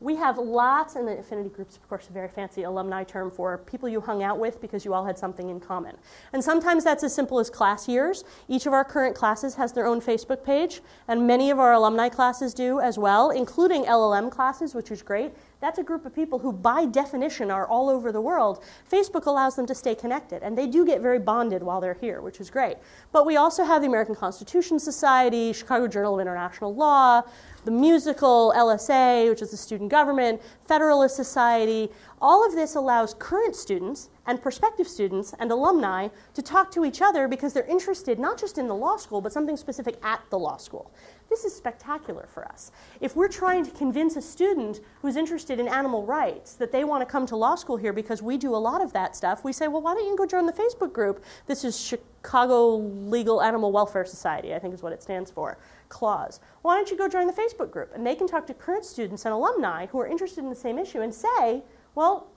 We have lots, and the affinity groups, of course, a very fancy alumni term for people you hung out with because you all had something in common. And sometimes that's as simple as class years. Each of our current classes has their own Facebook page, and many of our alumni classes do as well, including LLM classes, which is great. That's a group of people who, by definition, are all over the world. Facebook allows them to stay connected, and they do get very bonded while they're here, which is great. But we also have the American Constitution Society, Chicago Journal of International Law, the musical, LSA, which is the student government, Federalist Society. All of this allows current students and prospective students and alumni to talk to each other because they're interested not just in the law school, but something specific at the law school. This is spectacular for us. If we're trying to convince a student who's interested in animal rights that they want to come to law school here because we do a lot of that stuff, we say, well, why don't you go join the Facebook group? This is Chicago Legal Animal Welfare Society, I think is what it stands for, CLAWS. Why don't you go join the Facebook group? And they can talk to current students and alumni who are interested in the same issue and say, well,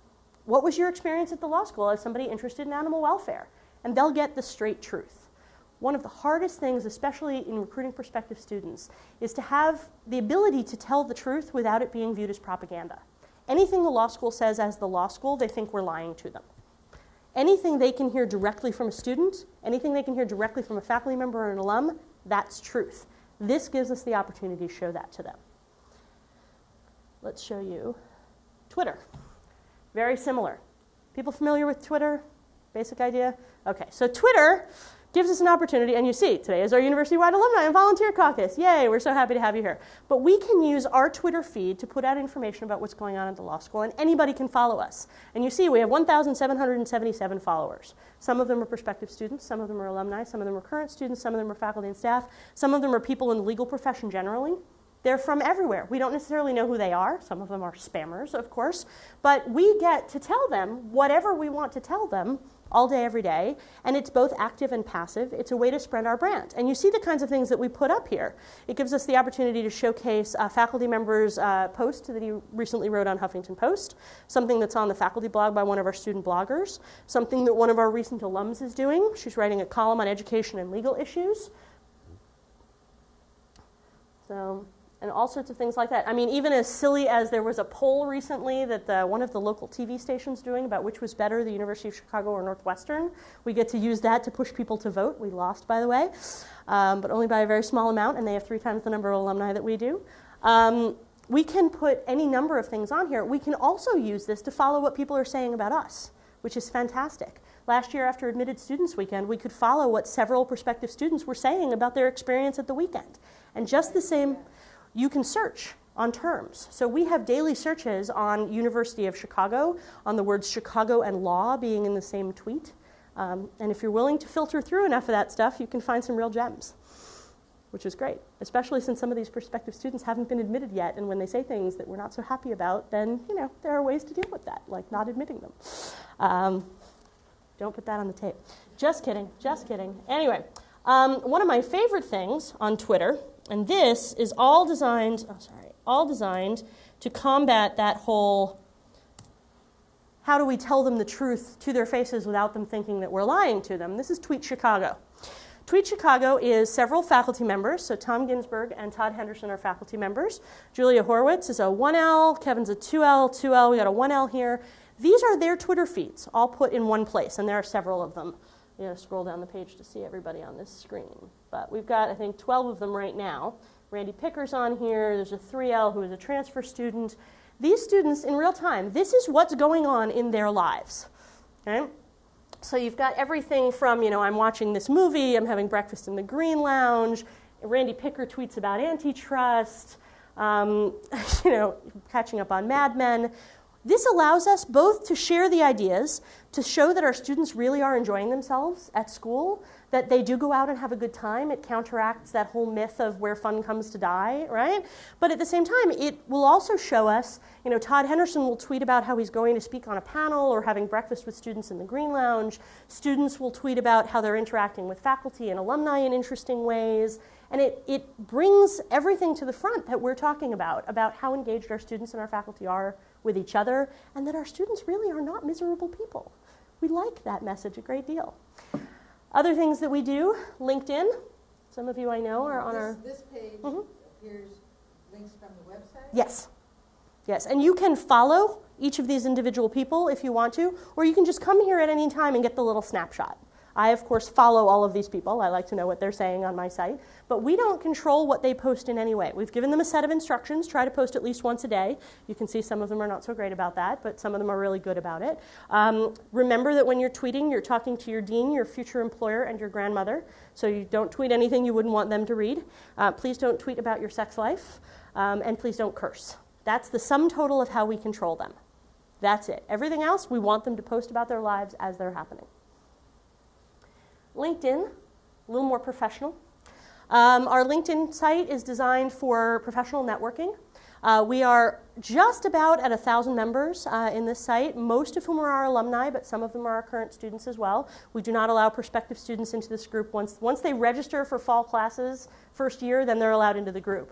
what was your experience at the law school as somebody interested in animal welfare? And they'll get the straight truth. One of the hardest things, especially in recruiting prospective students, is to have the ability to tell the truth without it being viewed as propaganda. Anything the law school says as the law school, they think we're lying to them. Anything they can hear directly from a student, anything they can hear directly from a faculty member or an alum, that's truth. This gives us the opportunity to show that to them. Let's show you Twitter. Very similar. People familiar with Twitter? Basic idea? Okay, so Twitter gives us an opportunity, and you see, today is our university-wide Alumni and Volunteer Caucus. Yay, we're so happy to have you here. But we can use our Twitter feed to put out information about what's going on at the law school, and anybody can follow us. And you see, we have 1,777 followers. Some of them are prospective students, some of them are alumni, some of them are current students, some of them are faculty and staff, some of them are people in the legal profession generally. They're from everywhere. We don't necessarily know who they are. Some of them are spammers, of course. But we get to tell them whatever we want to tell them all day, every day, and it's both active and passive. It's a way to spread our brand. And you see the kinds of things that we put up here. It gives us the opportunity to showcase a faculty member's post that he recently wrote on Huffington Post, something that's on the faculty blog by one of our student bloggers, something that one of our recent alums is doing. She's writing a column on education and legal issues. So, and all sorts of things like that. I mean, even as silly as there was a poll recently that one of the local TV stations doing about which was better, the University of Chicago or Northwestern. We get to use that to push people to vote. We lost, by the way, but only by a very small amount, and they have 3 times the number of alumni that we do. We can put any number of things on here. We can also use this to follow what people are saying about us, which is fantastic. Last year, after Admitted Students Weekend, we could follow what several prospective students were saying about their experience at the weekend. And just the same, you can search on terms. So we have daily searches on University of Chicago, on the words Chicago and law being in the same tweet. And if you're willing to filter through enough of that stuff, you can find some real gems, which is great, especially since some of these prospective students haven't been admitted yet. And when they say things that we're not so happy about, then, you know, there are ways to deal with that, like not admitting them. Don't put that on the tape. Just kidding, just kidding. Anyway, one of my favorite things on Twitter, and this is all designed to combat that whole, how do we tell them the truth to their faces without them thinking that we're lying to them? This is Tweet Chicago. Tweet Chicago is several faculty members, so Tom Ginsberg and Todd Henderson are faculty members. Julia Horwitz is a 1L, Kevin's a 2L, 2L, we got a 1L here. These are their Twitter feeds, all put in one place, and there are several of them. You gotta scroll down the page to see everybody on this screen. But we've got, I think, 12 of them right now. Randy Picker's on here. There's a 3L who is a transfer student. These students, in real time, this is what's going on in their lives. Okay? So you've got everything from, you know, I'm watching this movie, I'm having breakfast in the Green Lounge, Randy Picker tweets about antitrust, you know, catching up on Mad Men. This allows us both to share the ideas, to show that our students really are enjoying themselves at school, that they do go out and have a good time. It counteracts that whole myth of where fun comes to die, right? But at the same time, it will also show us, you know, Todd Henderson will tweet about how he's going to speak on a panel or having breakfast with students in the Green Lounge. Students will tweet about how they're interacting with faculty and alumni in interesting ways. And it brings everything to the front that we're talking about how engaged our students and our faculty are with each other, and that our students really are not miserable people. We like that message a great deal. Other things that we do, LinkedIn. Some of you I know are on our... This page appears links from the website? Yes. Yes, and you can follow each of these individual people if you want to, or you can just come here at any time and get the little snapshot. I, of course, follow all of these people. I like to know what they're saying on my site. But we don't control what they post in any way. We've given them a set of instructions. Try to post at least once a day. You can see some of them are not so great about that, but some of them are really good about it. Remember that when you're tweeting, you're talking to your dean, your future employer, and your grandmother. So you don't tweet anything you wouldn't want them to read. Please don't tweet about your sex life. And please don't curse. That's the sum total of how we control them. That's it. Everything else, we want them to post about their lives as they're happening. LinkedIn, a little more professional. Our LinkedIn site is designed for professional networking. We are just about at 1,000 members in this site, most of whom are our alumni, but some of them are our current students as well. We do not allow prospective students into this group. Once they register for fall classes first year, then they're allowed into the group.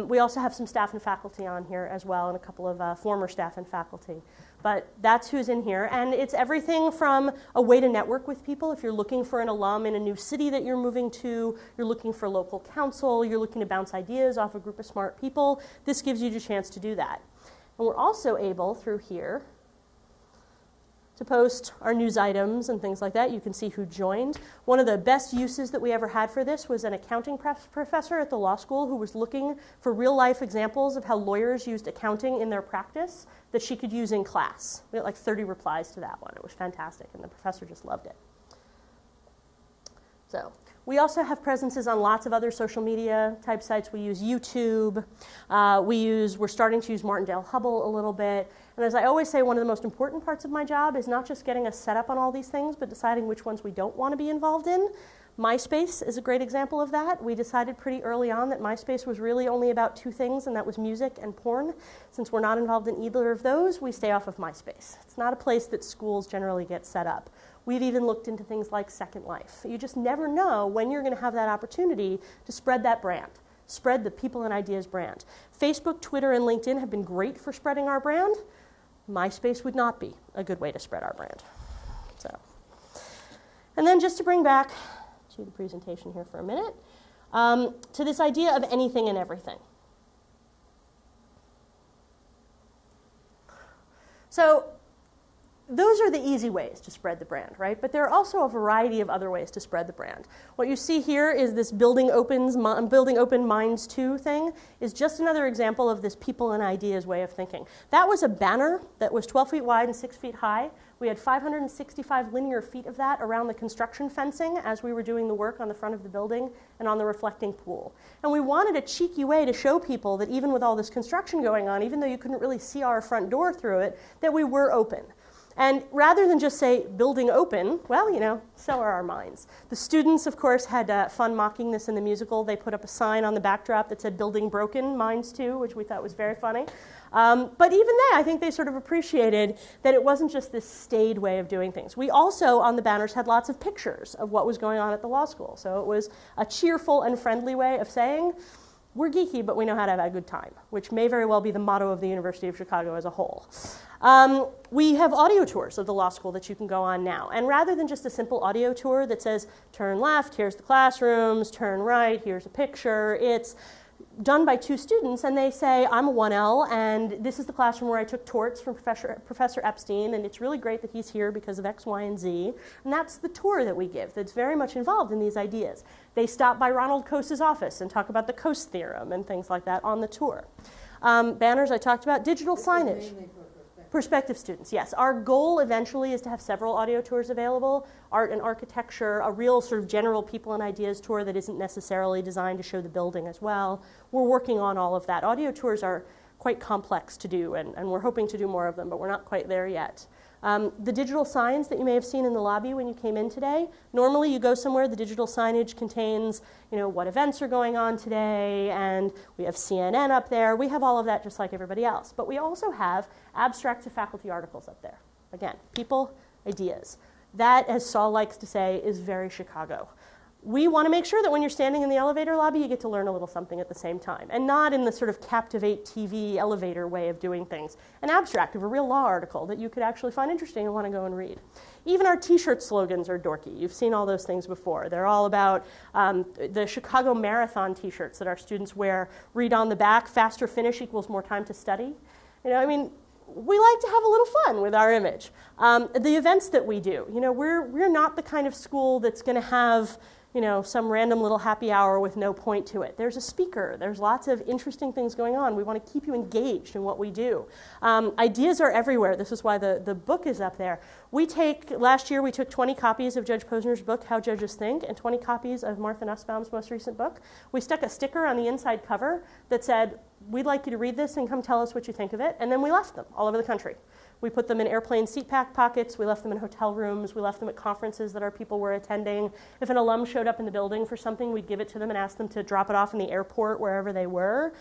We also have some staff and faculty on here as well, and a couple of former staff and faculty. But that's who's in here. And it's everything from a way to network with people. If you're looking for an alum in a new city that you're moving to, you're looking for local counsel, you're looking to bounce ideas off a group of smart people, this gives you the chance to do that. And we're also able, through here, to post our news items and things like that. You can see who joined. One of the best uses that we ever had for this was an accounting professor at the law school who was looking for real-life examples of how lawyers used accounting in their practice that she could use in class. We got like 30 replies to that one. It was fantastic, and the professor just loved it. So we also have presences on lots of other social media type sites. We use YouTube. We're starting to use Martindale-Hubbell a little bit. And as I always say, one of the most important parts of my job is not just getting us set up on all these things, but deciding which ones we don't want to be involved in. MySpace is a great example of that. We decided pretty early on that MySpace was really only about 2 things, and that was music and porn. Since we're not involved in either of those, we stay off of MySpace. It's not a place that schools generally get set up. We've even looked into things like Second Life. You just never know when you're going to have that opportunity to spread that brand, spread the people and ideas brand. Facebook, Twitter, and LinkedIn have been great for spreading our brand. MySpace would not be a good way to spread our brand. So, and then just to bring back to the presentation here for a minute, to this idea of anything and everything. So those are the easy ways to spread the brand, right? But there are also a variety of other ways to spread the brand. What you see here is this Building Open Minds 2 thing is just another example of this people and ideas way of thinking. That was a banner that was 12 feet wide and 6 feet high. We had 565 linear feet of that around the construction fencing as we were doing the work on the front of the building and on the reflecting pool. And we wanted a cheeky way to show people that even with all this construction going on, even though you couldn't really see our front door through it, that we were open. And rather than just say, building open, well, you know, so are our minds. The students, of course, had fun mocking this in the musical. They put up a sign on the backdrop that said, building broken, minds too, which we thought was very funny. But even they, I think they sort of appreciated that it wasn't just this staid way of doing things. We also, on the banners, had lots of pictures of what was going on at the law school. So it was a cheerful and friendly way of saying, we're geeky, but we know how to have a good time, which may very well be the motto of the University of Chicago as a whole. We have audio tours of the law school that you can go on now. And rather than just a simple audio tour that says, turn left, here's the classrooms, turn right, here's a picture, it's done by 2 students, and they say, I'm a 1L, and this is the classroom where I took torts from Professor Epstein, and it's really great that he's here because of X, Y, and Z. And that's the tour that we give that's very much involved in these ideas. They stop by Ronald Coase's office and talk about the Coase theorem and things like that on the tour. Banners I talked about, digital signage. Prospective students, yes. Our goal eventually is to have several audio tours available, art and architecture, a real sort of general people and ideas tour that isn't necessarily designed to show the building as well. We're working on all of that. Audio tours are quite complex to do, and we're hoping to do more of them, but we're not quite there yet. The digital signs that you may have seen in the lobby when you came in today, normally you go somewhere, the digital signage contains, you know, what events are going on today, and we have CNN up there. We have all of that just like everybody else. But we also have abstract to faculty articles up there. Again, people, ideas. That, as Saul likes to say, is very Chicago. We want to make sure that when you're standing in the elevator lobby, you get to learn a little something at the same time, and not in the sort of Captivate TV elevator way of doing things. An abstract of a real law article that you could actually find interesting and want to go and read. Even our T-shirt slogans are dorky. You've seen all those things before. They're all about the Chicago Marathon T-shirts that our students wear. Read on the back, faster finish equals more time to study. You know, I mean, we like to have a little fun with our image. The events that we do, you know, we're not the kind of school that's going to have, you know, some random little happy hour with no point to it. There's a speaker. There's lots of interesting things going on. We want to keep you engaged in what we do. Ideas are everywhere. This is why the book is up there. Last year we took 20 copies of Judge Posner's book, How Judges Think, and 20 copies of Martha Nussbaum's most recent book. We stuck a sticker on the inside cover that said, we'd like you to read this and come tell us what you think of it. And then we left them all over the country. We put them in airplane seat pack pockets. We left them in hotel rooms. We left them at conferences that our people were attending. If an alum showed up in the building for something, we'd give it to them and ask them to drop it off in the airport, wherever they were.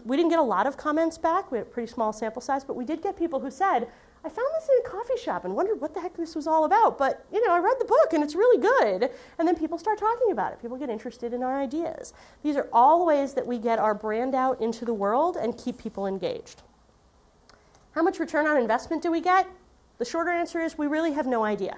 We didn't get a lot of comments back. We had a pretty small sample size, but we did get people who said, I found this in a coffee shop and wondered what the heck this was all about. But, you know, I read the book and it's really good. And then people start talking about it. People get interested in our ideas. These are all ways that we get our brand out into the world and keep people engaged. How much return on investment do we get? The shorter answer is we really have no idea.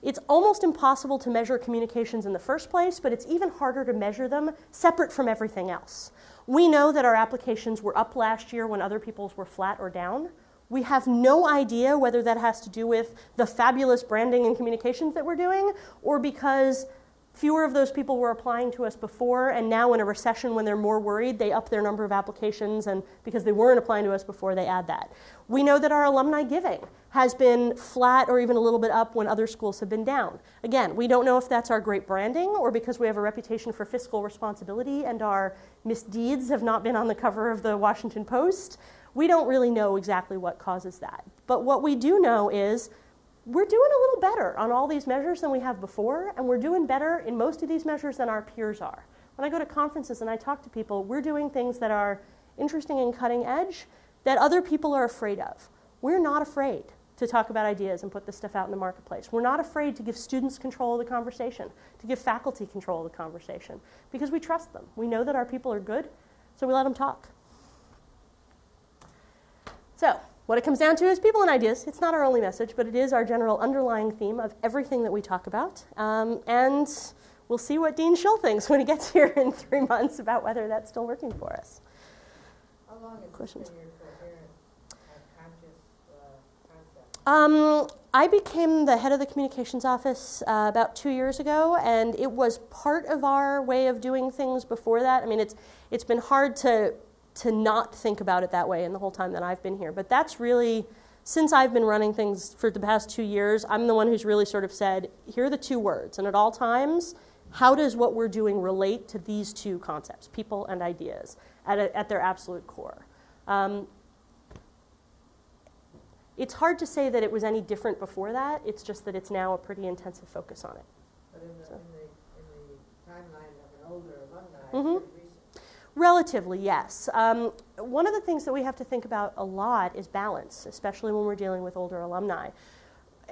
It's almost impossible to measure communications in the first place, but it's even harder to measure them separate from everything else. We know that our applications were up last year when other people's were flat or down. We have no idea whether that has to do with the fabulous branding and communications that we're doing, or because fewer of those people were applying to us before, and now in a recession when they're more worried, they up their number of applications, and because they weren't applying to us before, they add that. We know that our alumni giving has been flat or even a little bit up when other schools have been down. Again, we don't know if that's our great branding or because we have a reputation for fiscal responsibility and our misdeeds have not been on the cover of the Washington Post. We don't really know exactly what causes that. But what we do know is we're doing a little better on all these measures than we have before, and we're doing better in most of these measures than our peers are. When I go to conferences and I talk to people, we're doing things that are interesting and cutting edge that other people are afraid of. We're not afraid to talk about ideas and put this stuff out in the marketplace. We're not afraid to give students control of the conversation, to give faculty control of the conversation, because we trust them. We know that our people are good, so we let them talk. So, what it comes down to is people and ideas. It's not our only message, but it is our general underlying theme of everything that we talk about. And we'll see what Dean Schill thinks when he gets here in 3 months about whether that's still working for us. How long has Questions? this been your coherent, conscious concept? I became the head of the communications office about 2 years ago, and it was part of our way of doing things before that. I mean, it's been hard to not think about it that way in the whole time that I've been here. But that's really, since I've been running things for the past 2 years, I'm the one who's really sort of said, here are the two words. And at all times, how does what we're doing relate to these two concepts, people and ideas, at their absolute core? It's hard to say that it was any different before that. It's just that it's now a pretty intensive focus on it. But in the timeline of an older alumni, Mm-hmm. it's pretty recent. Relatively, yes. One of the things that we have to think about a lot is balance, especially when we're dealing with older alumni.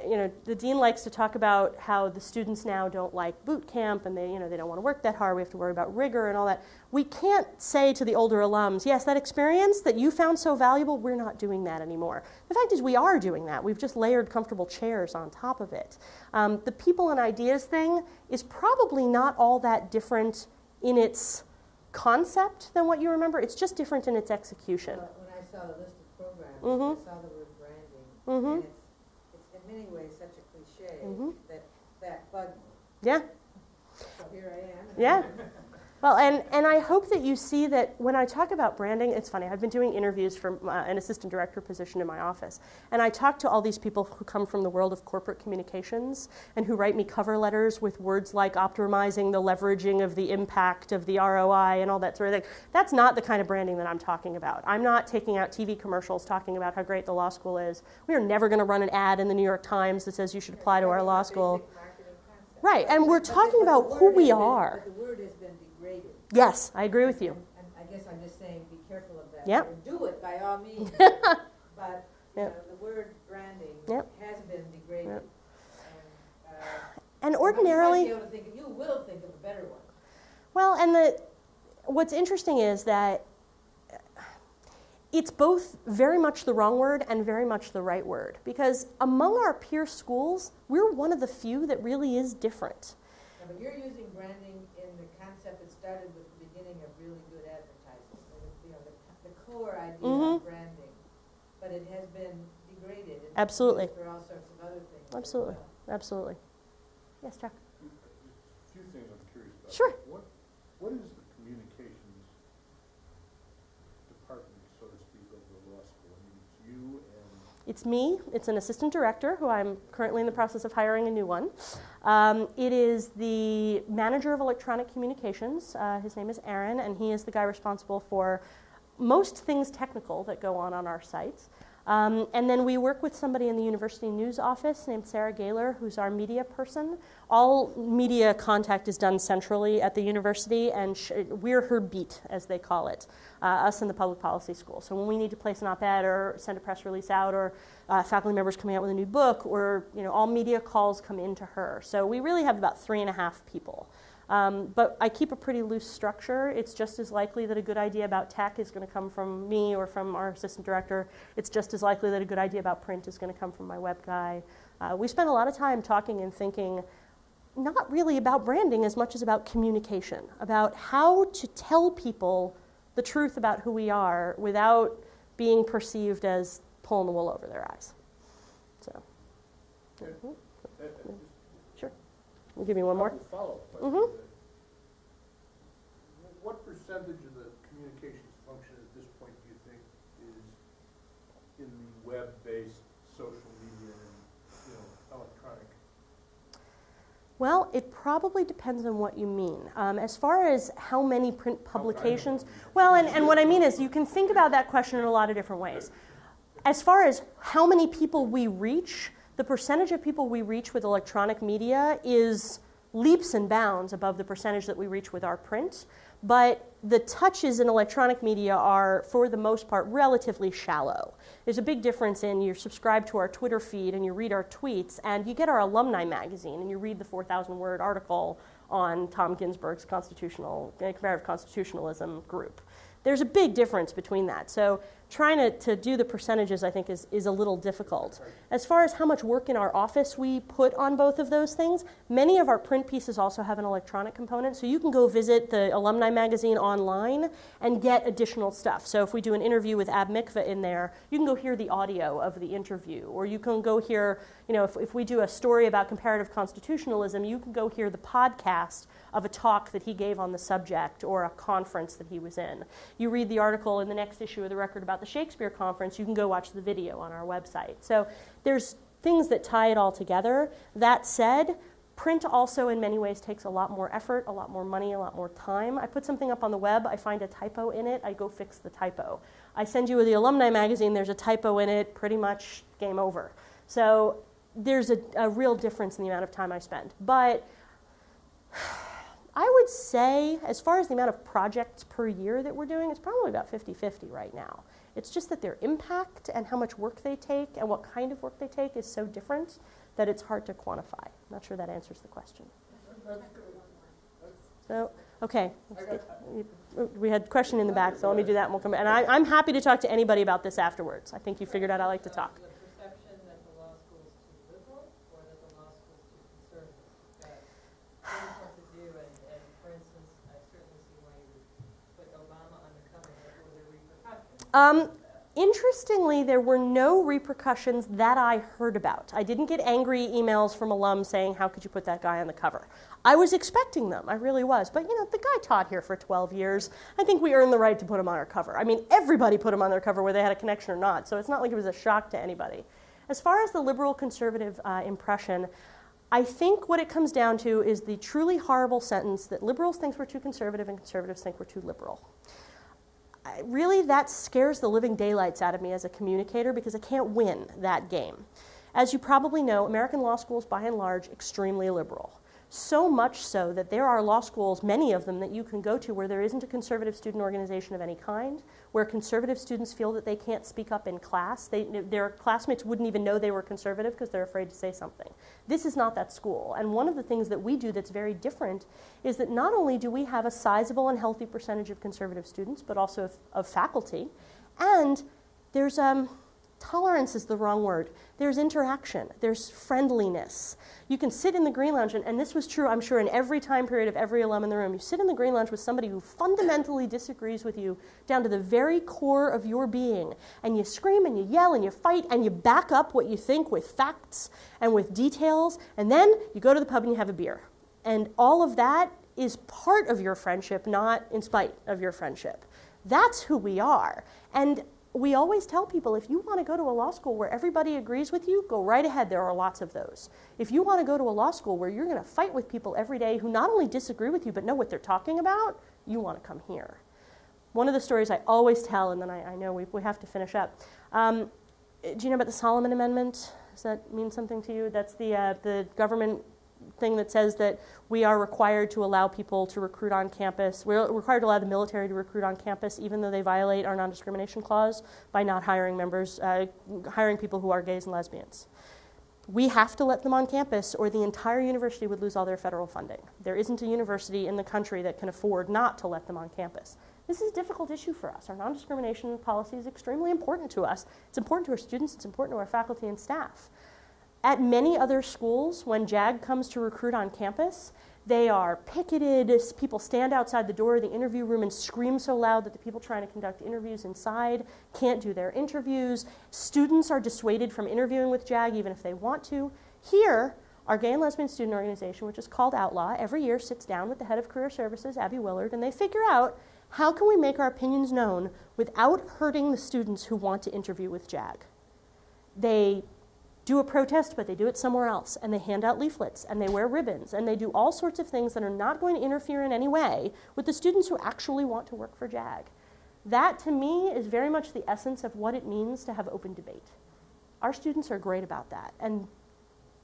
You know, the dean likes to talk about how the students now don't like boot camp and they don't want to work that hard. We have to worry about rigor and all that. We can't say to the older alums, yes, that experience that you found so valuable, we're not doing that anymore. The fact is we are doing that. We've just layered comfortable chairs on top of it. The people and ideas thing is probably not all that different in its concept than what you remember. It's just different in its execution. When I saw the list of programs, Mm-hmm. I saw the word branding, Mm-hmm. and it's in many ways such a cliche Mm-hmm. that bugged me. Yeah. So here I am. Yeah. Well, and I hope that you see that when I talk about branding, it's funny, I've been doing interviews for an assistant director position in my office, and I talk to all these people who come from the world of corporate communications and who write me cover letters with words like optimizing the leveraging of the impact of the ROI and all that sort of thing. That's not the kind of branding that I'm talking about. I'm not taking out TV commercials talking about how great the law school is. We are never going to run an ad in the New York Times that says you should apply to our law school. Basic marketing concept. Right, and we're talking about who we are. But the word has been degraded. Yes, I agree with you. And I guess I'm just saying be careful of that. Yep. And do it by all means. But Yep. the word branding Yep. has been degraded. Yep. And And ordinarily, you will think of a better one. well, and what's interesting is that it's both very much the wrong word and very much the right word. Because among our peer schools, we're one of the few that really is different. Yeah, but you're using branding in the concept that started with the beginning of really good advertising. The core idea Mm-hmm. of branding. But it has been degraded. And Absolutely. used for all sorts of other things. as Absolutely. well. Absolutely. Yes, Chuck? A few things I'm curious about. Sure. What is the communications department, so to speak, of the law school? I mean, it's you and... It's me. It's an assistant director who I'm currently in the process of hiring a new one. It is the manager of electronic communications. His name is Aaron, and he is the guy responsible for most things technical that go on our site. And then we work with somebody in the university news office named Sarah Gaylor, who's our media person. All media contact is done centrally at the university, and we're her beat, as they call it, us in the public policy school. So when we need to place an op-ed or send a press release out, or faculty members coming out with a new book, or all media calls come into her. So we really have about 3.5 people. But I keep a pretty loose structure. It's just as likely that a good idea about tech is going to come from me or from our assistant director. It's just as likely that a good idea about print is going to come from my web guy. We spend a lot of time talking and thinking, not really about branding as much as about communication, about how to tell people the truth about who we are without being perceived as pulling the wool over their eyes. So, sure. I'll give you one more. Follow-up question. Mm-hmm. What percentage of the communications function at this point do you think is in the web-based social media and electronic? Well, it probably depends on what you mean. As far as how many print publications, well, and what I mean is you can think about that question in a lot of different ways. As far as how many people we reach, the percentage of people we reach with electronic media is leaps and bounds above the percentage that we reach with our print. But the touches in electronic media are, for the most part, relatively shallow. There's a big difference in you subscribe to our Twitter feed and you read our tweets, and you get our Alumni magazine and you read the 4,000-word article on Tom Ginsburg's comparative constitutionalism group. There's a big difference between that. So trying to do the percentages, I think, is a little difficult. As far as how much work in our office we put on both of those things, many of our print pieces also have an electronic component. So you can go visit the Alumni magazine online and get additional stuff. So if we do an interview with Ab Mikva in there, you can go hear the audio of the interview. Or you can go hear, if we do a story about comparative constitutionalism, you can go hear the podcast of a talk that he gave on the subject or a conference that he was in. You read the article in the next issue of the Record about the Shakespeare Conference, you can go watch the video on our website. So there's things that tie it all together. That said, print also in many ways takes a lot more effort, a lot more money, a lot more time. I put something up on the web, I find a typo in it, I go fix the typo. I send you the Alumni magazine, there's a typo in it, pretty much game over. So there's a real difference in the amount of time I spend. But I would say, as far as the amount of projects per year that we're doing, it's probably about 50-50 right now. It's just that their impact and how much work they take and what kind of work they take is so different that it's hard to quantify. I'm not sure that answers the question. So, okay. We had a question in the back, so let me do that and we'll come back. And I'm happy to talk to anybody about this afterwards. I think you figured out I like to talk. The perception that the law school is too liberal or that the law school is too conservative? What to do, and for instance, I certainly see why you would put Obama on the cover, but were there repercussions? Interestingly, there were no repercussions that I heard about. I didn't get angry emails from alums saying, how could you put that guy on the cover? I was expecting them, I really was. But the guy taught here for 12 years. I think we earned the right to put him on our cover. I mean, everybody put him on their cover whether they had a connection or not, so it's not like it was a shock to anybody. As far as the liberal-conservative impression, I think what it comes down to is the truly horrible sentence that liberals think we're too conservative and conservatives think we're too liberal. Really, that scares the living daylights out of me as a communicator because I can't win that game. As you probably know, American law schools, by and large, extremely liberal. So much so that there are law schools, many of them, that you can go to where there isn't a conservative student organization of any kind, where conservative students feel that they can't speak up in class. Their classmates wouldn't even know they were conservative because they're afraid to say something. This is not that school. And one of the things that we do that's very different is that not only do we have a sizable and healthy percentage of conservative students, but also of faculty, and there's tolerance is the wrong word. There's interaction. There's friendliness. You can sit in the Green Lounge, and this was true, I'm sure, in every time period of every alum in the room. You sit in the Green Lounge with somebody who fundamentally disagrees with you down to the very core of your being, and you scream and you yell and you fight and you back up what you think with facts and with details, and then you go to the pub and you have a beer. And all of that is part of your friendship, not in spite of your friendship. That's who we are. And we always tell people, if you want to go to a law school where everybody agrees with you, go right ahead. There are lots of those. If you want to go to a law school where you're going to fight with people every day who not only disagree with you but know what they're talking about, you want to come here. One of the stories I always tell, and then I know we have to finish up. Do you know about the Solomon Amendment? Does that mean something to you? That's the government thing that says that we are required to allow people to recruit on campus. We're required to allow the military to recruit on campus even though they violate our non-discrimination clause by not hiring people who are gays and lesbians. We have to let them on campus or the entire university would lose all their federal funding. There isn't a university in the country that can afford not to let them on campus. This is a difficult issue for us. Our non-discrimination policy is extremely important to us. It's important to our students. It's important to our faculty and staff. At many other schools, when JAG comes to recruit on campus, They are picketed. People stand outside the door of the interview room and scream so loud that the people trying to conduct interviews inside can't do their interviews. Students are dissuaded from interviewing with JAG even if they want to. Here, our gay and lesbian student organization, which is called Outlaw, every year sits down with the head of career services, Abby Willard, and they figure out how can we make our opinions known without hurting the students who want to interview with JAG. They do a protest, but they do it somewhere else, and they hand out leaflets, and they wear ribbons, and they do all sorts of things that are not going to interfere in any way with the students who actually want to work for JAG. That, to me, is very much the essence of what it means to have open debate. Our students are great about that, and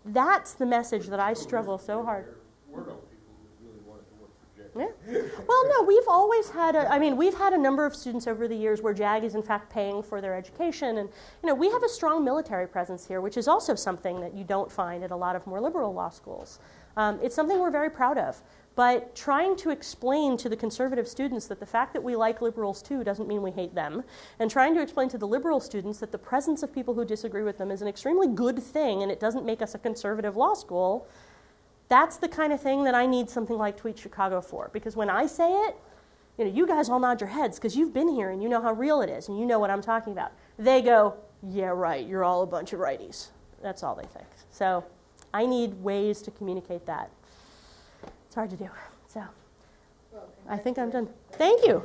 that's the message that I struggle so hard. There were no people who really wanted to work for JAG. Yeah. Well, no, we've always had we've had a number of students over the years where JAG is in fact paying for their education, and we have a strong military presence here, which is also something that you don't find at a lot of more liberal law schools. It's something we're very proud of, but trying to explain to the conservative students that the fact that we like liberals too doesn't mean we hate them, and trying to explain to the liberal students that the presence of people who disagree with them is an extremely good thing and it doesn't make us a conservative law school, that's the kind of thing that I need something like UChicago for. Because when I say it, you guys all nod your heads because you've been here and you know how real it is and you know what I'm talking about. They go, yeah, right, you're all a bunch of righties. That's all they think. So I need ways to communicate that. It's hard to do. So I think I'm done. Thank you.